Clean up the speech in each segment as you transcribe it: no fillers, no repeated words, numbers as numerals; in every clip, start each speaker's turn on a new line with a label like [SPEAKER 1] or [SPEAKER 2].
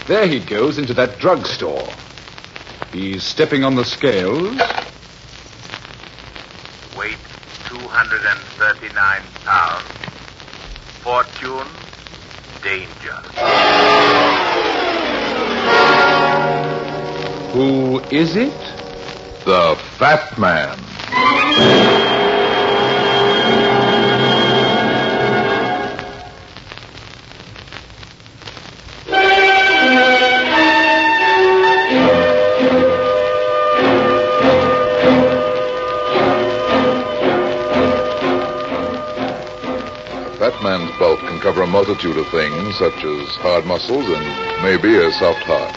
[SPEAKER 1] There he goes into that drugstore. He's stepping on the scales.
[SPEAKER 2] Weight 239 pounds. Fortune, danger.
[SPEAKER 1] Who is it?
[SPEAKER 3] The Fat Man. Man's bulk can cover a multitude of things, such as hard muscles and maybe a soft heart.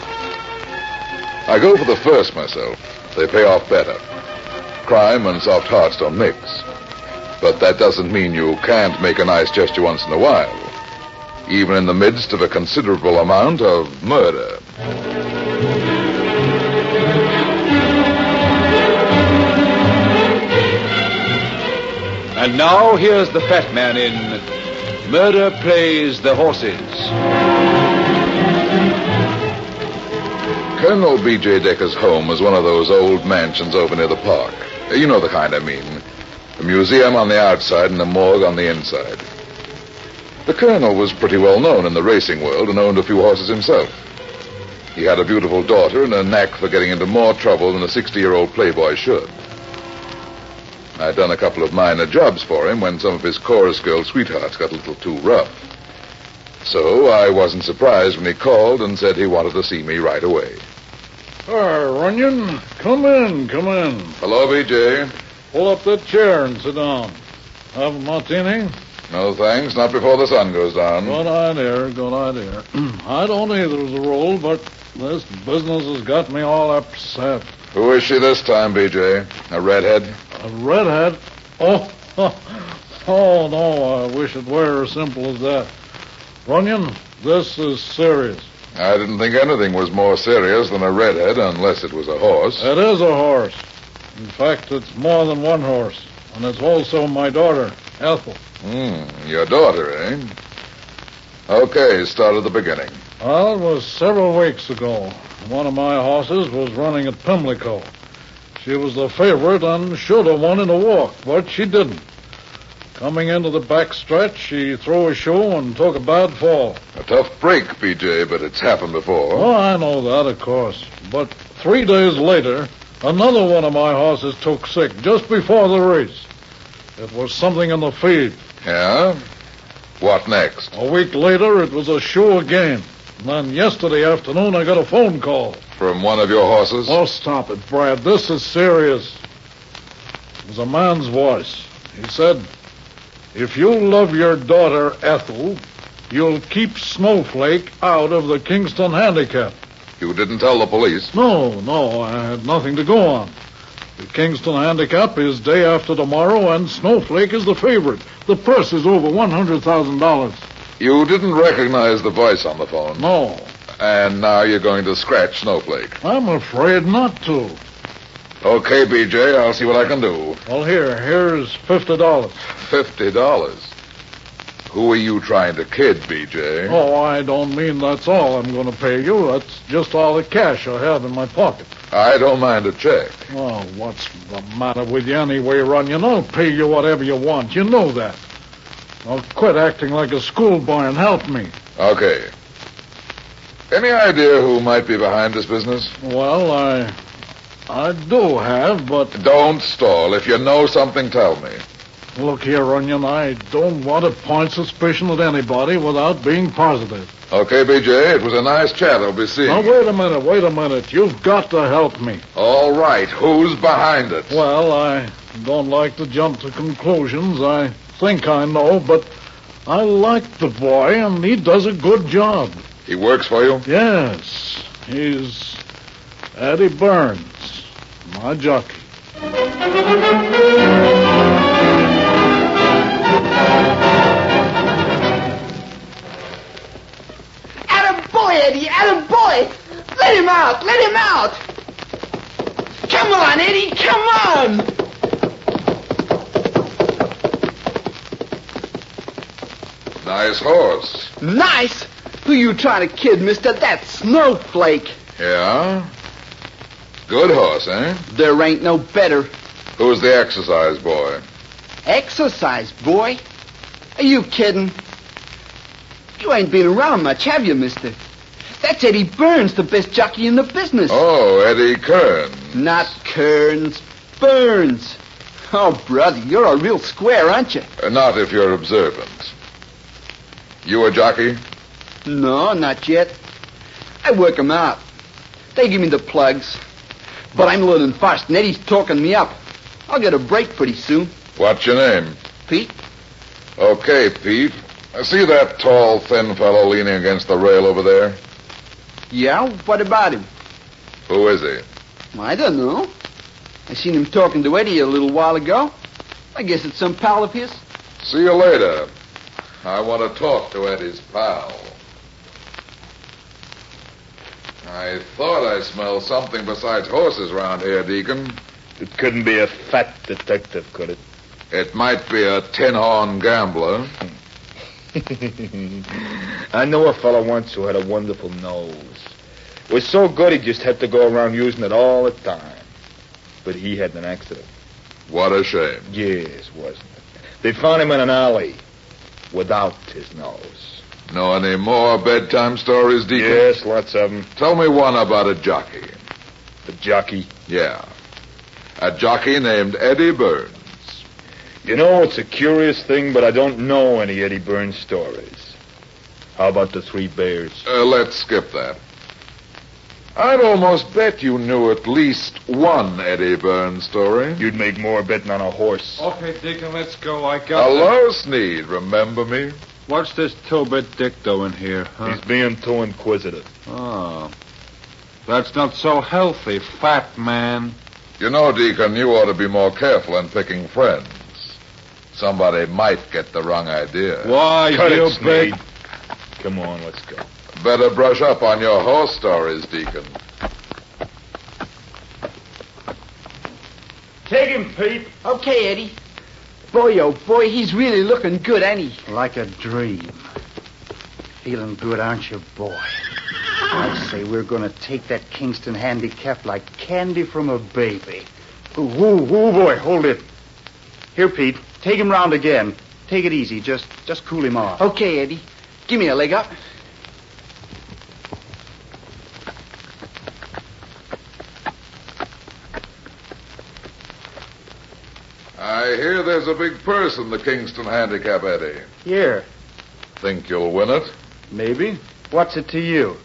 [SPEAKER 3] I go for the first myself. They pay off better. Crime and soft hearts don't mix. But that doesn't mean you can't make a nice gesture once in a while, even in the midst of a considerable amount of murder.
[SPEAKER 1] And now here's the Fat Man in Murder Plays the Horses.
[SPEAKER 3] Colonel B.J. Decker's home was one of those old mansions over near the park. You know the kind I mean. A museum on the outside and a morgue on the inside. The colonel was pretty well known in the racing world and owned a few horses himself. He had a beautiful daughter and a knack for getting into more trouble than a 60-year-old playboy should. I'd done a couple of minor jobs for him when some of his chorus girl sweethearts got a little too rough. So I wasn't surprised when he called and said he wanted to see me right away.
[SPEAKER 4] Runyon, come in.
[SPEAKER 3] Hello, B.J.
[SPEAKER 4] Pull up that chair and sit down. Have a martini?
[SPEAKER 3] No, thanks. Not before the sun goes down.
[SPEAKER 4] Good idea. I don't either as a rule, but this business has got me all upset.
[SPEAKER 3] Who is she this time, B.J.? A redhead?
[SPEAKER 4] A redhead? Oh, no, I wish it were as simple as that. Runyon, this is serious.
[SPEAKER 3] I didn't think anything was more serious than a redhead unless it was a horse.
[SPEAKER 4] It is a horse. In fact, it's more than one horse. And it's also my daughter, Ethel.
[SPEAKER 3] Your daughter, eh? Okay, start at the beginning.
[SPEAKER 4] Well, it was several weeks ago. One of my horses was running at Pimlico. She was the favorite and should have won in a walk, but she didn't. Coming into the back stretch, she threw a shoe and took a bad fall.
[SPEAKER 3] A tough break, B.J., but it's happened before.
[SPEAKER 4] Oh, I know that, of course. But 3 days later, another one of my horses took sick just before the race. It was something in the feed.
[SPEAKER 3] Yeah? What next?
[SPEAKER 4] A week later, it was a shoe again. And then yesterday afternoon, I got a phone call.
[SPEAKER 3] From one of your horses?
[SPEAKER 4] Oh, stop it, Brad. This is serious. It was a man's voice. He said, if you love your daughter, Ethel, you'll keep Snowflake out of the Kingston Handicap.
[SPEAKER 3] You didn't tell the police?
[SPEAKER 4] No, I had nothing to go on. The Kingston Handicap is day after tomorrow, and Snowflake is the favorite. The purse is over $100,000.
[SPEAKER 3] You didn't recognize the voice on the phone?
[SPEAKER 4] No.
[SPEAKER 3] And now you're going to scratch Snowflake?
[SPEAKER 4] I'm afraid not to.
[SPEAKER 3] Okay, B.J., I'll see what I can do.
[SPEAKER 4] Well, here's $50.
[SPEAKER 3] $50? Who are you trying to kid, B.J.?
[SPEAKER 4] Oh, I don't mean that's all I'm going to pay you. That's just all the cash I have in my pocket.
[SPEAKER 3] I don't mind a check.
[SPEAKER 4] Oh, what's the matter with you anyway, Runyon? I'll pay you whatever you want. You know that. Now quit acting like a schoolboy and help me.
[SPEAKER 3] Okay. Any idea who might be behind this business?
[SPEAKER 4] Well, I do have, but...
[SPEAKER 3] Don't stall. If you know something, tell me.
[SPEAKER 4] Look here, Runyon, I don't want to point suspicion at anybody without being positive.
[SPEAKER 3] Okay, B.J., it was a nice chat. I'll be seeing
[SPEAKER 4] Now,
[SPEAKER 3] you.
[SPEAKER 4] wait a minute. You've got to help me.
[SPEAKER 3] All right. Who's behind it?
[SPEAKER 4] Well, I don't like to jump to conclusions. I think I know, but I like the boy, and he does a good job.
[SPEAKER 3] He works for you?
[SPEAKER 4] Yes. He's Eddie Burns, my jockey.
[SPEAKER 5] Attaboy, Eddie, attaboy! Let him out! Come on, Eddie, come on!
[SPEAKER 3] Nice horse.
[SPEAKER 5] Nice? Who you trying to kid, mister? That snowflake.
[SPEAKER 3] Yeah? Good horse, eh?
[SPEAKER 5] There ain't no better.
[SPEAKER 3] Who's the exercise boy?
[SPEAKER 5] Exercise, boy? Are you kidding? You ain't been around much, have you, mister? That's Eddie Burns, the best jockey in the business.
[SPEAKER 3] Oh, Eddie Kearns.
[SPEAKER 5] Not Kearns, Burns. Oh, brother, you're a real square, aren't you?
[SPEAKER 3] Not if you're observant. You a jockey?
[SPEAKER 5] No, not yet. I work 'em out. They give me the plugs. But I'm learning fast, and Eddie's talking me up. I'll get a break pretty soon.
[SPEAKER 3] What's your name?
[SPEAKER 5] Pete?
[SPEAKER 3] Okay, Pete. See that tall, thin fellow leaning against the rail over there?
[SPEAKER 5] Yeah? What about him?
[SPEAKER 3] Who is he?
[SPEAKER 5] I don't know. I seen him talking to Eddie a little while ago. I guess it's some pal of his.
[SPEAKER 3] See you later. I want to talk to Eddie's pal. I thought I smelled something besides horses around here, Deacon.
[SPEAKER 6] It couldn't be a fat detective, could it?
[SPEAKER 3] It might be a tin-horn gambler.
[SPEAKER 6] I know a fellow once who had a wonderful nose. It was so good he just had to go around using it all the time. But he had an accident.
[SPEAKER 3] What a shame.
[SPEAKER 6] Yes, wasn't it? They found him in an alley without his nose.
[SPEAKER 3] Know any more bedtime stories, Deacon?
[SPEAKER 6] Yes, lots of them.
[SPEAKER 3] Tell me one about a jockey.
[SPEAKER 6] A jockey?
[SPEAKER 3] Yeah. A jockey named Eddie Burns.
[SPEAKER 6] You know, it's a curious thing, but I don't know any Eddie Burns stories. How about the Three Bears?
[SPEAKER 3] Let's skip that. I'd almost bet you knew at least one Eddie Burns story.
[SPEAKER 6] You'd make more betting on a horse.
[SPEAKER 4] Okay, Deacon, let's go. I got
[SPEAKER 3] Hello, Sneed. Remember me?
[SPEAKER 1] What's this two-bit dick doing here, huh?
[SPEAKER 6] He's being too inquisitive.
[SPEAKER 1] Oh. That's not so healthy, fat man.
[SPEAKER 3] You know, Deacon, you ought to be more careful in picking friends. Somebody might get the wrong idea.
[SPEAKER 1] Why,
[SPEAKER 6] Cut
[SPEAKER 1] you
[SPEAKER 6] it,
[SPEAKER 1] big...
[SPEAKER 6] Sneed. Come on, let's go.
[SPEAKER 3] Better brush up on your horse stories, Deacon.
[SPEAKER 6] Take him, Pete.
[SPEAKER 5] Okay, Eddie. Boy, oh boy, he's really looking good, ain't he?
[SPEAKER 7] Like a dream. Feeling good, aren't you, boy? I say we're going to take that Kingston handicap like candy from a baby. Ooh, boy, hold it. Here, Pete, take him round again. Take it easy. Just cool him off.
[SPEAKER 5] Okay, Eddie. Give me a leg up.
[SPEAKER 3] I hear there's a big purse in the Kingston handicap, Eddie.
[SPEAKER 7] Here.
[SPEAKER 3] Think you'll win it?
[SPEAKER 7] Maybe. What's it to you?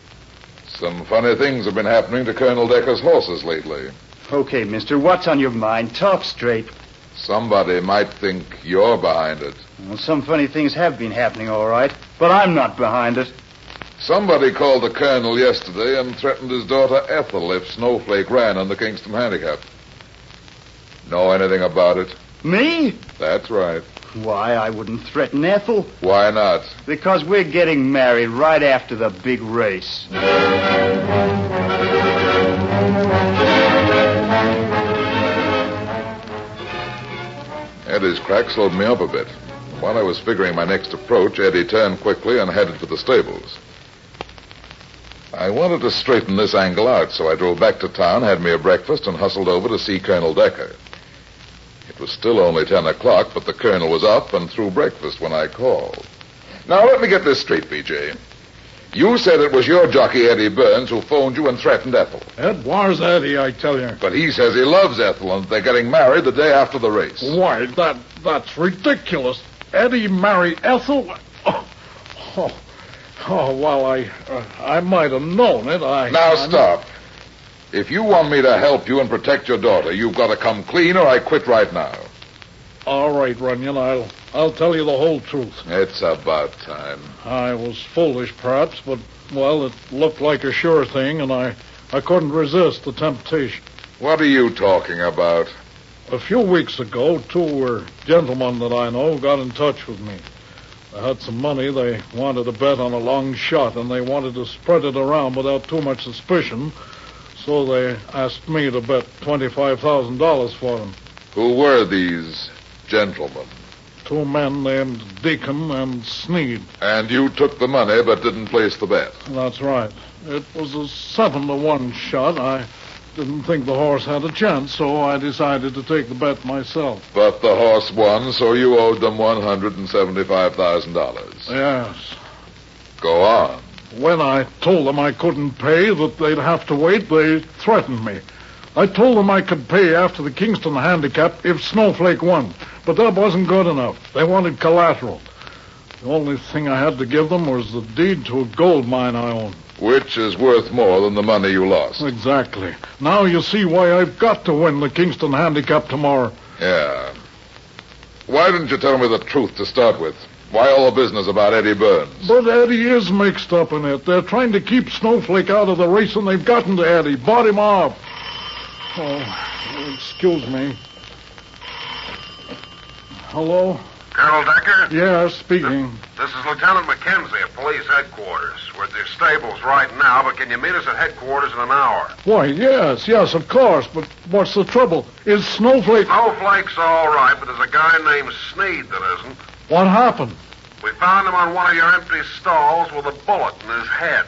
[SPEAKER 3] Some funny things have been happening to Colonel Decker's horses lately.
[SPEAKER 7] Okay, mister, what's on your mind? Talk straight.
[SPEAKER 3] Somebody might think you're behind it.
[SPEAKER 7] Well, some funny things have been happening, all right, but I'm not behind it.
[SPEAKER 3] Somebody called the colonel yesterday and threatened his daughter Ethel if Snowflake ran on the Kingston handicap. Know anything about it?
[SPEAKER 7] Me?
[SPEAKER 3] That's right.
[SPEAKER 7] Why, I wouldn't threaten Ethel.
[SPEAKER 3] Why not?
[SPEAKER 7] Because we're getting married right after the big race.
[SPEAKER 3] Eddie's crack slowed me up a bit. While I was figuring my next approach, Eddie turned quickly and headed for the stables. I wanted to straighten this angle out, so I drove back to town, had me a breakfast, and hustled over to see Colonel Decker. It was still only 10 o'clock, but the colonel was up and through breakfast when I called. Now, let me get this straight, B.J. You said it was your jockey, Eddie Burns, who phoned you and threatened Ethel.
[SPEAKER 4] Ed, where's Eddie, I tell you?
[SPEAKER 3] But he says he loves Ethel and they're getting married the day after the race.
[SPEAKER 4] Why, that's ridiculous. Eddie marry Ethel? Well, I might have known it.
[SPEAKER 3] Now, stop. If you want me to help you and protect your daughter, you've got to come clean or I quit right now.
[SPEAKER 4] All right, Runyon, I'll tell you the whole truth.
[SPEAKER 3] It's about time.
[SPEAKER 4] I was foolish, perhaps, but, well, it looked like a sure thing, and I couldn't resist the temptation.
[SPEAKER 3] What are you talking about?
[SPEAKER 4] A few weeks ago, two gentlemen that I know got in touch with me. They had some money. They wanted to bet on a long shot, and they wanted to spread it around without too much suspicion, so they asked me to bet $25,000 for them.
[SPEAKER 3] Who were these gentlemen?
[SPEAKER 4] 2 men named Deacon and Sneed.
[SPEAKER 3] And you took the money but didn't place the bet.
[SPEAKER 4] That's right. It was a 7-to-1 shot. I didn't think the horse had a chance, so I decided to take the bet myself.
[SPEAKER 3] But the horse won, so you owed them $175,000.
[SPEAKER 4] Yes.
[SPEAKER 3] Go on.
[SPEAKER 4] When I told them I couldn't pay, that they'd have to wait, they threatened me. I told them I could pay after the Kingston handicap if Snowflake won, but that wasn't good enough. They wanted collateral. The only thing I had to give them was the deed to a gold mine I own.
[SPEAKER 3] Which is worth more than the money you lost.
[SPEAKER 4] Exactly. Now you see why I've got to win the Kingston handicap tomorrow.
[SPEAKER 3] Yeah. Why didn't you tell me the truth to start with? Why all the business about Eddie Burns?
[SPEAKER 4] But Eddie is mixed up in it. They're trying to keep Snowflake out of the race, and they've gotten to Eddie. Bought him off. Oh, excuse me. Hello?
[SPEAKER 8] Colonel Decker?
[SPEAKER 4] Yeah, speaking.
[SPEAKER 8] This is Lieutenant McKenzie at police headquarters. We're at their stables right now, but can you meet us at headquarters in an hour?
[SPEAKER 4] Why, yes, of course, but what's the trouble? Is Snowflake...
[SPEAKER 8] Snowflake's all right, but there's a guy named Sneed that isn't.
[SPEAKER 4] What happened?
[SPEAKER 8] We found him on one of your empty stalls with a bullet in his head.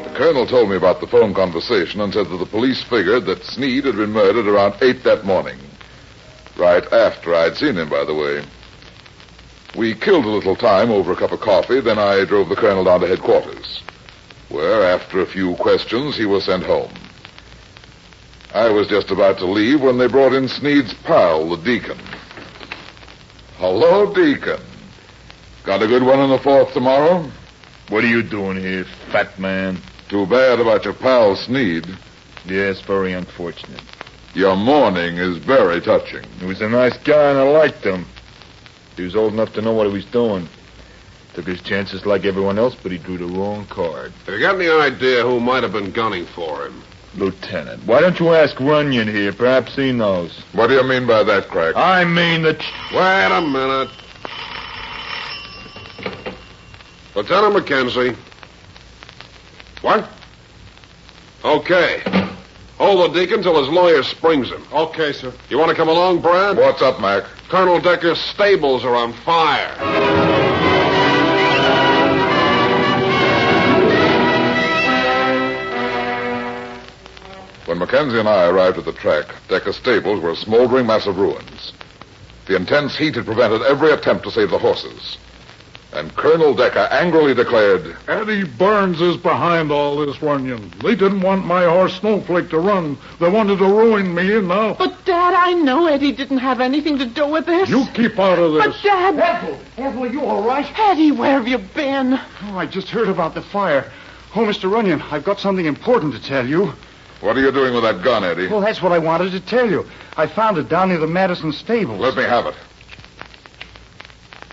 [SPEAKER 3] The colonel told me about the phone conversation and said that the police figured that Sneed had been murdered around 8 that morning. Right after I'd seen him, by the way. We killed a little time over a cup of coffee, then I drove the colonel down to headquarters, where, after a few questions, he was sent home. I was just about to leave when they brought in Sneed's pal, the Deacon. Hello, Deacon. Got a good one in the 4th tomorrow?
[SPEAKER 6] What are you doing here, fat man?
[SPEAKER 3] Too bad about your pal, Sneed.
[SPEAKER 6] Yes, very unfortunate.
[SPEAKER 3] Your mourning is very touching.
[SPEAKER 6] He was a nice guy, and I liked him. He was old enough to know what he was doing. Took his chances like everyone else, but he drew the wrong card.
[SPEAKER 8] Have you got any idea who might have been gunning for him?
[SPEAKER 6] Lieutenant, why don't you ask Runyon here? Perhaps he knows.
[SPEAKER 3] What do you mean by that, Craig?
[SPEAKER 6] I mean that...
[SPEAKER 8] Wait a minute. Lieutenant McKenzie. What? Okay. Hold the Deacon till his lawyer springs him.
[SPEAKER 4] Okay, sir.
[SPEAKER 8] You want to come along, Brad?
[SPEAKER 3] What's up, Mac?
[SPEAKER 8] Colonel Decker's stables are on fire.
[SPEAKER 3] When Mackenzie and I arrived at the track, Decker's stables were a smoldering mass of ruins. The intense heat had prevented every attempt to save the horses. And Colonel Decker angrily declared,
[SPEAKER 4] Eddie Burns is behind all this, Runyon. They didn't want my horse Snowflake to run. They wanted to ruin me, and now...
[SPEAKER 9] But, Dad, I know Eddie didn't have anything to do with this.
[SPEAKER 4] You keep out of this.
[SPEAKER 9] But, Dad...
[SPEAKER 7] Ethel, are you all right?
[SPEAKER 9] Eddie, where have you been?
[SPEAKER 7] Oh, I just heard about the fire. Oh, Mr. Runyon, I've got something important to tell you.
[SPEAKER 3] what are you doing with that gun, Eddie?
[SPEAKER 7] Well, that's what I wanted to tell you. I found it down near the Madison stables.
[SPEAKER 3] Let me have it.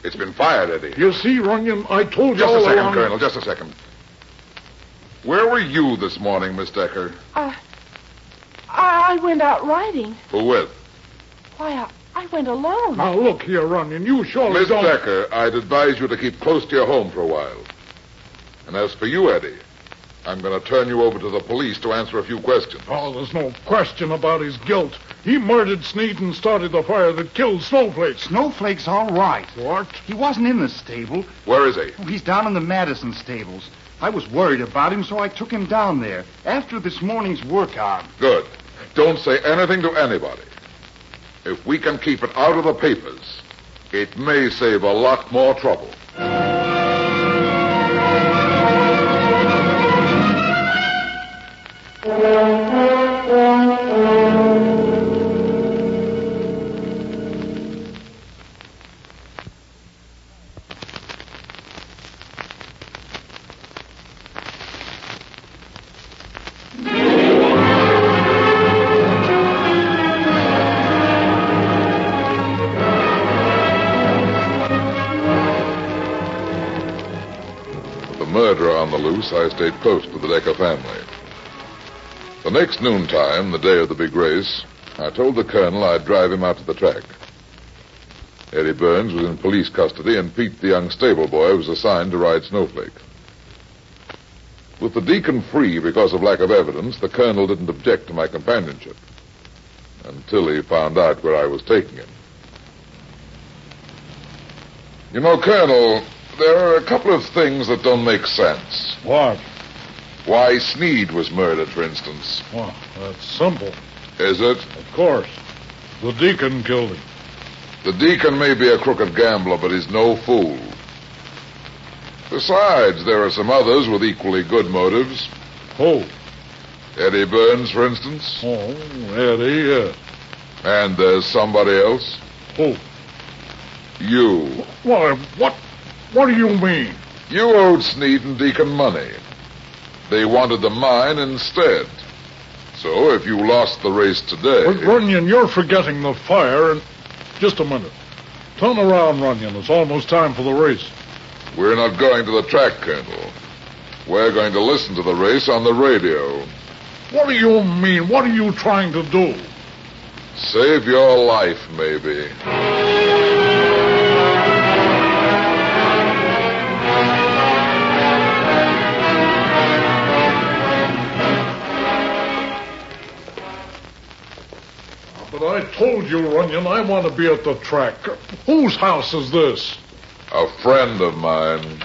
[SPEAKER 3] It's been fired, Eddie.
[SPEAKER 4] You see, Runyon, I told you
[SPEAKER 3] Just
[SPEAKER 4] all
[SPEAKER 3] a second,
[SPEAKER 4] along...
[SPEAKER 3] Colonel, just a second. Where were you this morning, Miss Decker?
[SPEAKER 9] I went out riding.
[SPEAKER 3] Who with?
[SPEAKER 9] Why, I went alone.
[SPEAKER 4] Now, look here, Runyon, you surely
[SPEAKER 3] Miss
[SPEAKER 4] don't...
[SPEAKER 3] Decker, I'd advise you to keep close to your home for a while. And as for you, Eddie, I'm going to turn you over to the police to answer a few questions.
[SPEAKER 4] Oh, there's no question about his guilt. He murdered Sneed and started the fire that killed Snowflake.
[SPEAKER 7] Snowflake's all right.
[SPEAKER 4] What?
[SPEAKER 7] He wasn't in the stable.
[SPEAKER 3] Where is he?
[SPEAKER 7] Oh, he's down in the Madison stables. I was worried about him, so I took him down there after this morning's work hour.
[SPEAKER 3] Good. Don't say anything to anybody. If we can keep it out of the papers, it may save a lot more trouble. Murderer on the loose, I stayed close to the Decker family. The next noontime, the day of the big race, I told the colonel I'd drive him out to the track. Eddie Burns was in police custody, and Pete, the young stable boy, was assigned to ride Snowflake. With the deacon free because of lack of evidence, the colonel didn't object to my companionship. Until he found out where I was taking him. You know, Colonel, there are a couple of things that don't make sense.
[SPEAKER 4] What?
[SPEAKER 3] Why Sneed was murdered, for instance.
[SPEAKER 4] Well, that's simple.
[SPEAKER 3] Is it?
[SPEAKER 4] Of course. The deacon killed him.
[SPEAKER 3] The deacon may be a crooked gambler, but he's no fool. Besides, there are some others with equally good motives.
[SPEAKER 4] Who?
[SPEAKER 3] Eddie Burns, for instance.
[SPEAKER 4] Oh, Eddie, yes.
[SPEAKER 3] And there's somebody else.
[SPEAKER 4] Who?
[SPEAKER 3] You.
[SPEAKER 4] Why, what do you mean?
[SPEAKER 3] You owed Sneed and Deacon money. They wanted the mine instead. So if you lost the race today...
[SPEAKER 4] But, Runyon, you're forgetting the fire and... Just a minute. Turn around, Runyon. It's almost time for the race.
[SPEAKER 3] We're not going to the track, Colonel. We're going to listen to the race on the radio.
[SPEAKER 4] What do you mean? What are you trying to do?
[SPEAKER 3] Save your life, maybe.
[SPEAKER 4] But I told you, Runyon, I want to be at the track. Whose house is this?
[SPEAKER 3] A friend of mine.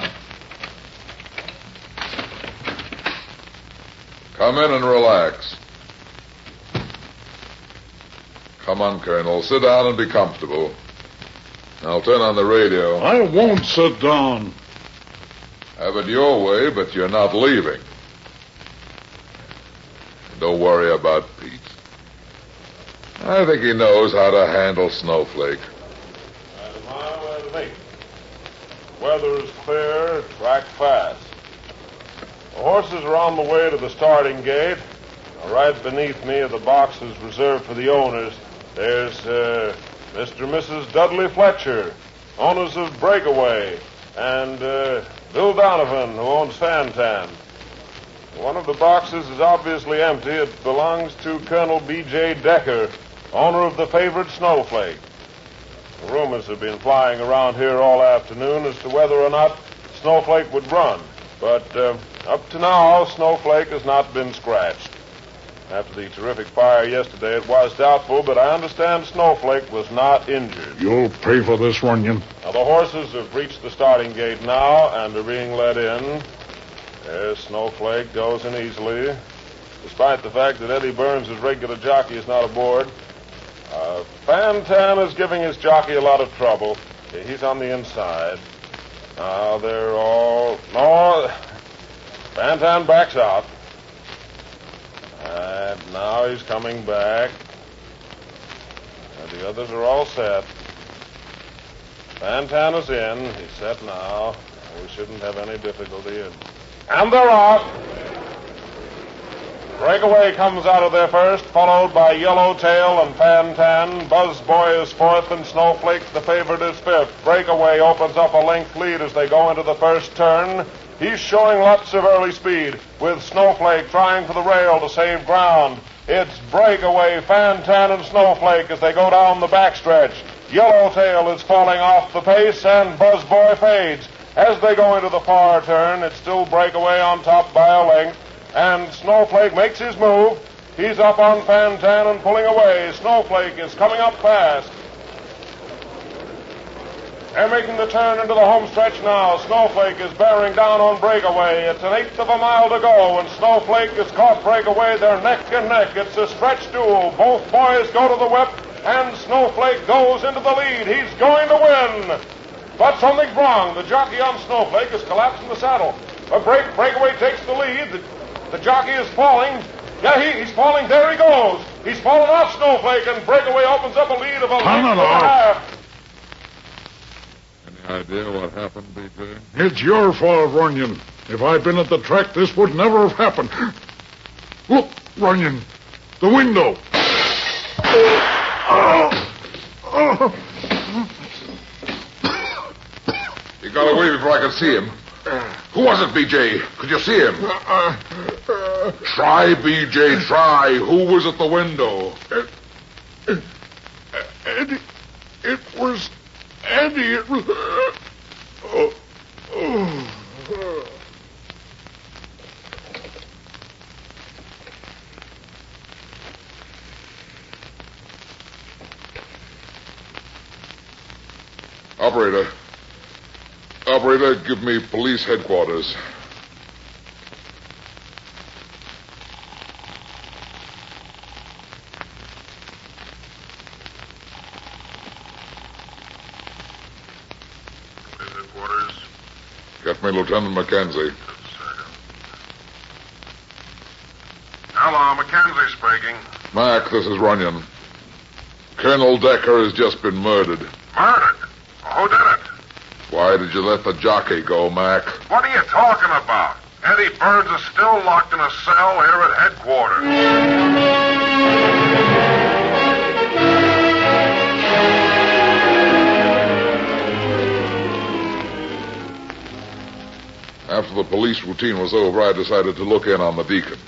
[SPEAKER 3] Come in and relax. Come on, Colonel. Sit down and be comfortable. I'll turn on the radio.
[SPEAKER 4] I won't sit down.
[SPEAKER 3] Have it your way, but you're not leaving. Don't worry about Pete. I think he knows how to handle Snowflake.
[SPEAKER 8] That's my way to me. Weather is clear, track fast. The horses are on the way to the starting gate. Right beneath me are the boxes reserved for the owners. There's Mr. and Mrs. Dudley Fletcher, owners of Breakaway, and Bill Donovan, who owns Fantan. One of the boxes is obviously empty. It belongs to Colonel B.J. Decker, owner of the favorite Snowflake. Rumors have been flying around here all afternoon as to whether or not Snowflake would run. But up to now, Snowflake has not been scratched. After the terrific fire yesterday, it was doubtful, but I understand Snowflake was not injured.
[SPEAKER 4] You'll pay for this, Runyon.
[SPEAKER 8] Now, the horses have reached the starting gate now and are being led in. Yes, Snowflake goes in easily, despite the fact that Eddie Burns' regular jockey is not aboard. Fantan is giving his jockey a lot of trouble. He's on the inside. Now they're all... No, Fantan backs out. And now he's coming back. And the others are all set. Fantan is in. He's set now. We shouldn't have any difficulty. And they're off. Breakaway comes out of there first, followed by Yellowtail and Fantan. Buzzboy is fourth, and Snowflake, the favorite, is fifth. Breakaway opens up a length lead as they go into the first turn. He's showing lots of early speed, with Snowflake trying for the rail to save ground. It's Breakaway, Fantan, and Snowflake as they go down the backstretch. Yellowtail is falling off the pace, and Buzzboy fades. As they go into the far turn, it's still Breakaway on top by a length. And Snowflake makes his move. He's up on Fantan and pulling away. Snowflake is coming up fast. They're making the turn into the home stretch now. Snowflake is bearing down on Breakaway. It's an eighth of a mile to go, and Snowflake has caught Breakaway. They're neck and neck. It's a stretch duel. Both boys go to the whip, and Snowflake goes into the lead. He's going to win. But something's wrong. The jockey on Snowflake is collapsing the saddle. But Breakaway takes the lead. The jockey is falling. Yeah, he's falling. There he goes. He's fallen off Snowflake, and Breakaway opens up a lead of a length and a half.
[SPEAKER 3] Any idea what happened, B.J.?
[SPEAKER 4] It's your fault, Runyon. If I'd been at the track, this would never have happened. Look, Runyon, the window.
[SPEAKER 3] He got away before I could see him. Who was it, B.J.? Could you see him? Try, B.J., try. Who was at the window?
[SPEAKER 4] Eddie. It was Eddie. It was...
[SPEAKER 3] Operator. Operator, give me police headquarters.
[SPEAKER 8] Police headquarters.
[SPEAKER 3] Get me Lieutenant Mackenzie.
[SPEAKER 8] Hello, Mackenzie speaking.
[SPEAKER 3] Mac, this is Runyon. Colonel Decker has just been murdered.
[SPEAKER 8] Murdered? Who did it?
[SPEAKER 3] Why did you let the jockey go, Mac?
[SPEAKER 8] What are you talking about? Eddie Burns is still locked in a cell here at headquarters.
[SPEAKER 3] After the police routine was over, I decided to look in on the Deacon.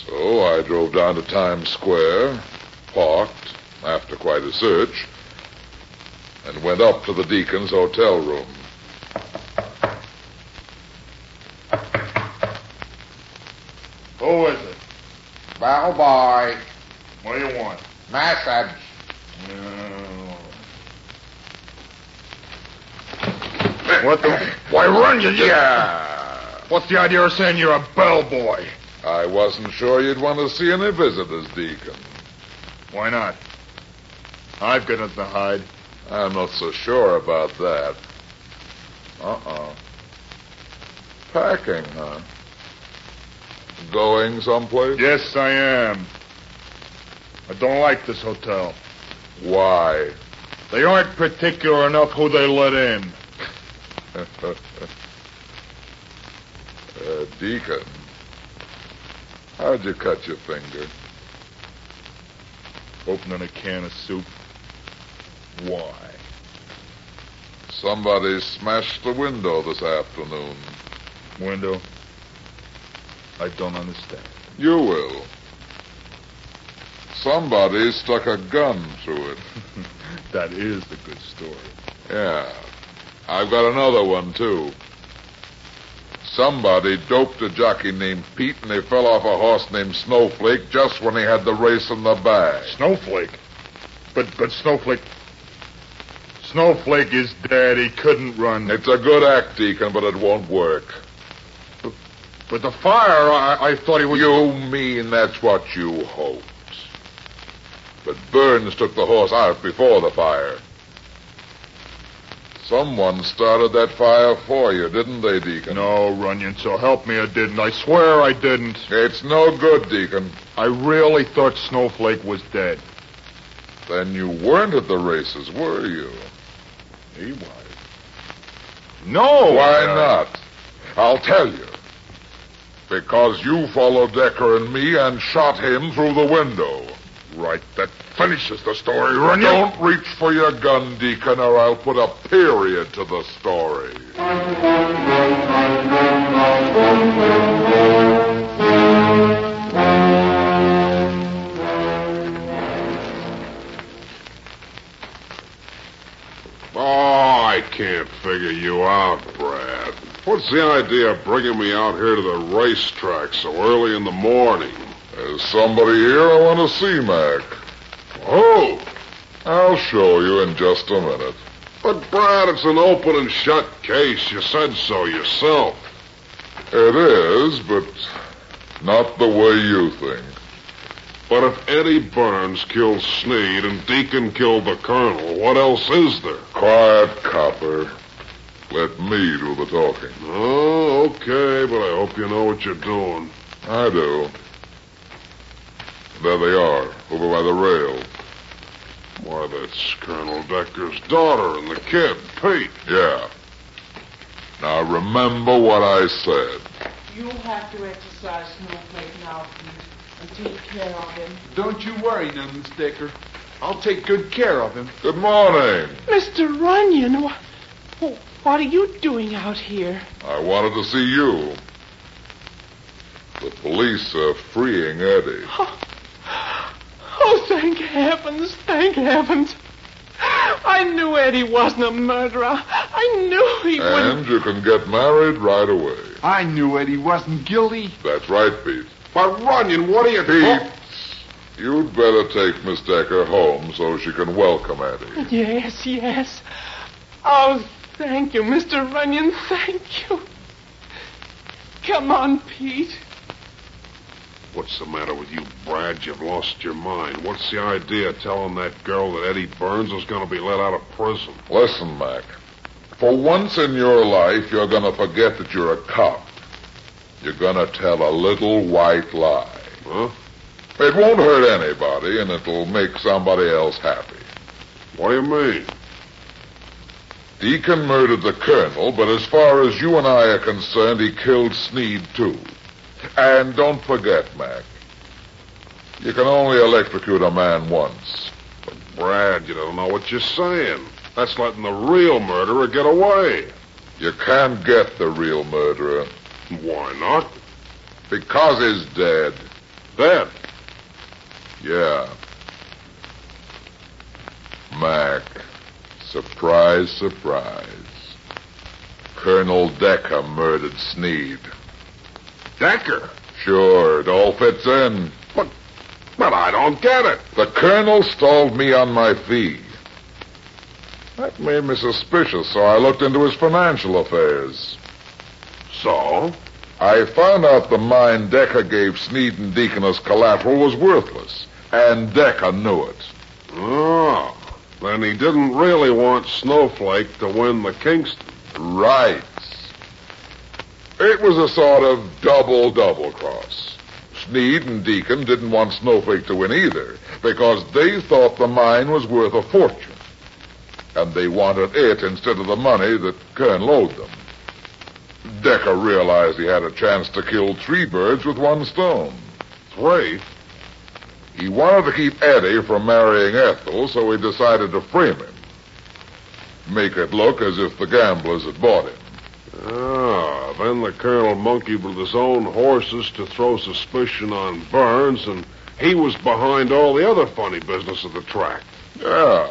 [SPEAKER 3] So I drove down to Times Square, parked, after quite a search, and went up to the Deacon's hotel room.
[SPEAKER 6] Who is it?
[SPEAKER 10] Bellboy.
[SPEAKER 6] What do you want?
[SPEAKER 10] Message.
[SPEAKER 6] What the... Why, Runyon, you...
[SPEAKER 3] Yeah.
[SPEAKER 6] What's the idea of saying you're a bellboy?
[SPEAKER 3] I wasn't sure you'd want to see any visitors, Deacon.
[SPEAKER 6] Why not? I've got nothing to hide.
[SPEAKER 3] I'm not so sure about that. Packing, huh? Going someplace?
[SPEAKER 6] Yes, I am. I don't like this hotel.
[SPEAKER 3] Why?
[SPEAKER 6] They aren't particular enough who they let in.
[SPEAKER 3] Deacon, how'd you cut your finger?
[SPEAKER 6] Opening a can of soup. Why?
[SPEAKER 3] Somebody smashed the window this afternoon.
[SPEAKER 6] Window? I don't understand.
[SPEAKER 3] You will. Somebody stuck a gun through it.
[SPEAKER 6] That is a good story.
[SPEAKER 3] Yeah. I've got another one, too. Somebody doped a jockey named Pete, and he fell off a horse named Snowflake just when he had the race in the bag.
[SPEAKER 6] Snowflake? But Snowflake... Snowflake is dead. He couldn't run.
[SPEAKER 3] It's a good act, Deacon, but it won't work.
[SPEAKER 6] But the fire, I thought he was...
[SPEAKER 3] You mean that's what you hoped. But Burns took the horse out before the fire. Someone started that fire for you, didn't they, Deacon?
[SPEAKER 6] No, Runyon, so help me I didn't. I swear I didn't.
[SPEAKER 3] It's no good, Deacon.
[SPEAKER 6] I really thought Snowflake was dead.
[SPEAKER 3] Then you weren't at the races, were you?
[SPEAKER 6] He was. No!
[SPEAKER 3] Why not? I'll tell you. Because you followed Decker and me and shot him through the window.
[SPEAKER 6] Right, that finishes the story, Runyon.
[SPEAKER 3] Don't reach for your gun, Deacon, or I'll put a period to the story.
[SPEAKER 8] Oh, I can't figure you out, Brad. What's the idea of bringing me out here to the racetrack so early in the morning?
[SPEAKER 3] There's somebody here I want to see, Mac.
[SPEAKER 8] Who?
[SPEAKER 3] I'll show you in just a minute.
[SPEAKER 8] But, Brad, it's an open and shut case. You said so yourself.
[SPEAKER 3] It is, but not the way you think.
[SPEAKER 8] But if Eddie Burns killed Sneed and Deacon killed the Colonel, what else is there?
[SPEAKER 3] Quiet, copper. Let me do the talking.
[SPEAKER 8] Oh, okay, but I hope you know what you're doing.
[SPEAKER 3] I do. There they are, over by the rail.
[SPEAKER 8] Why, that's Colonel Decker's daughter and the kid, Pete.
[SPEAKER 3] Yeah. Now remember what I said.
[SPEAKER 9] You have to exercise Snowflake now, Pete, and take care of him.
[SPEAKER 5] Don't you worry none, Miss Decker. I'll take good care of him.
[SPEAKER 3] Good morning.
[SPEAKER 9] Mr. Runyon, what are you doing out here?
[SPEAKER 3] I wanted to see you. The police are freeing Eddie.
[SPEAKER 9] Oh, thank heavens, thank heavens. I knew Eddie wasn't a murderer. I knew he wouldn't.
[SPEAKER 3] And you can get married right away.
[SPEAKER 5] I knew Eddie wasn't guilty.
[SPEAKER 3] That's right, Pete.
[SPEAKER 8] But, Runyon, what are you...
[SPEAKER 3] Pete, you'd better take Miss Decker home so she can welcome Eddie.
[SPEAKER 9] Yes. Oh, thank you, Mr. Runyon. Thank you. Come on, Pete.
[SPEAKER 8] What's the matter with you, Brad? You've lost your mind. What's the idea of telling that girl that Eddie Burns is going to be let out of prison?
[SPEAKER 3] Listen, Mac. For once in your life, you're going to forget that you're a cop. You're going to tell a little white lie.
[SPEAKER 8] Huh?
[SPEAKER 3] It won't hurt anybody, and it'll make somebody else happy.
[SPEAKER 8] What do you mean?
[SPEAKER 3] Deacon murdered the colonel, but as far as you and I are concerned, he killed Sneed, too. And don't forget, Mac, you can only electrocute a man once.
[SPEAKER 8] But, Brad, you don't know what you're saying. That's letting the real murderer get away.
[SPEAKER 3] You can't get the real murderer.
[SPEAKER 8] Why not?
[SPEAKER 3] Because he's dead.
[SPEAKER 8] Dead?
[SPEAKER 3] Yeah. Mac, surprise, surprise. Colonel Decker murdered Sneed.
[SPEAKER 8] Decker?
[SPEAKER 3] Sure, it all fits in.
[SPEAKER 8] But I don't get it.
[SPEAKER 3] The colonel stalled me on my fee. That made me suspicious, so I looked into his financial affairs.
[SPEAKER 8] So?
[SPEAKER 3] I found out the mine Decker gave Sneed and Deacon as collateral was worthless, and Decker knew it.
[SPEAKER 8] Oh, then he didn't really want Snowflake to win the Kingston.
[SPEAKER 3] Right. It was a sort of double cross. Sneed and Deacon didn't want Snowflake to win either, because they thought the mine was worth a fortune. And they wanted it instead of the money that Colonel owed them. Decker realized he had a chance to kill 3 birds with 1 stone.
[SPEAKER 8] 3?
[SPEAKER 3] He wanted to keep Eddie from marrying Ethel, so he decided to frame him. Make it look as if the gamblers had bought him.
[SPEAKER 8] Ah, then the colonel monkeyed with his own horses to throw suspicion on Burns, and he was behind all the other funny business of the track.
[SPEAKER 3] Yeah.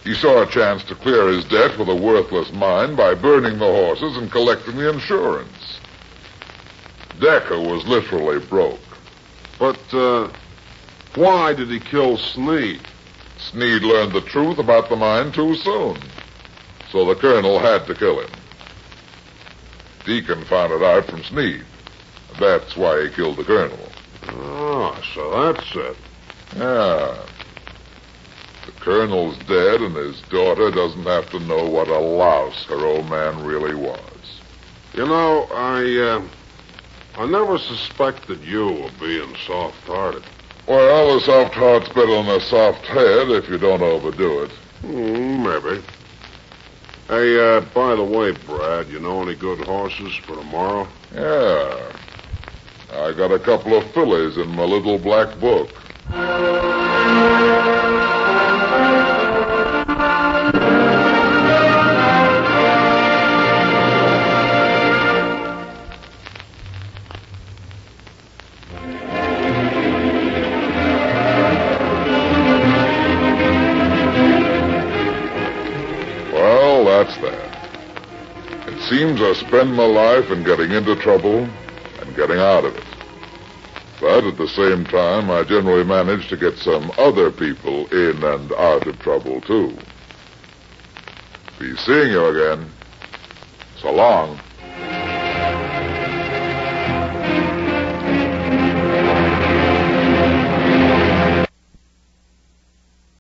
[SPEAKER 3] He saw a chance to clear his debt with a worthless mine by burning the horses and collecting the insurance. Decker was literally broke.
[SPEAKER 8] But, why did he kill Sneed?
[SPEAKER 3] Sneed learned the truth about the mine too soon, so the colonel had to kill him. Deacon found it out from Sneed. That's why he killed the colonel.
[SPEAKER 8] Ah, so that's it.
[SPEAKER 3] Yeah. The colonel's dead, and his daughter doesn't have to know what a louse her old man really was.
[SPEAKER 8] You know, I never suspected you of being soft-hearted.
[SPEAKER 3] Well, a soft heart's better than a soft head if you don't overdo it.
[SPEAKER 8] Maybe. Hey, by the way, Brad, you know any good horses for tomorrow?
[SPEAKER 3] Yeah. I got a couple of fillies in my little black book. Well, that's that. It seems I spend my life in getting into trouble and getting out of it. But at the same time, I generally manage to get some other people in and out of trouble, too. Be seeing you again. So long.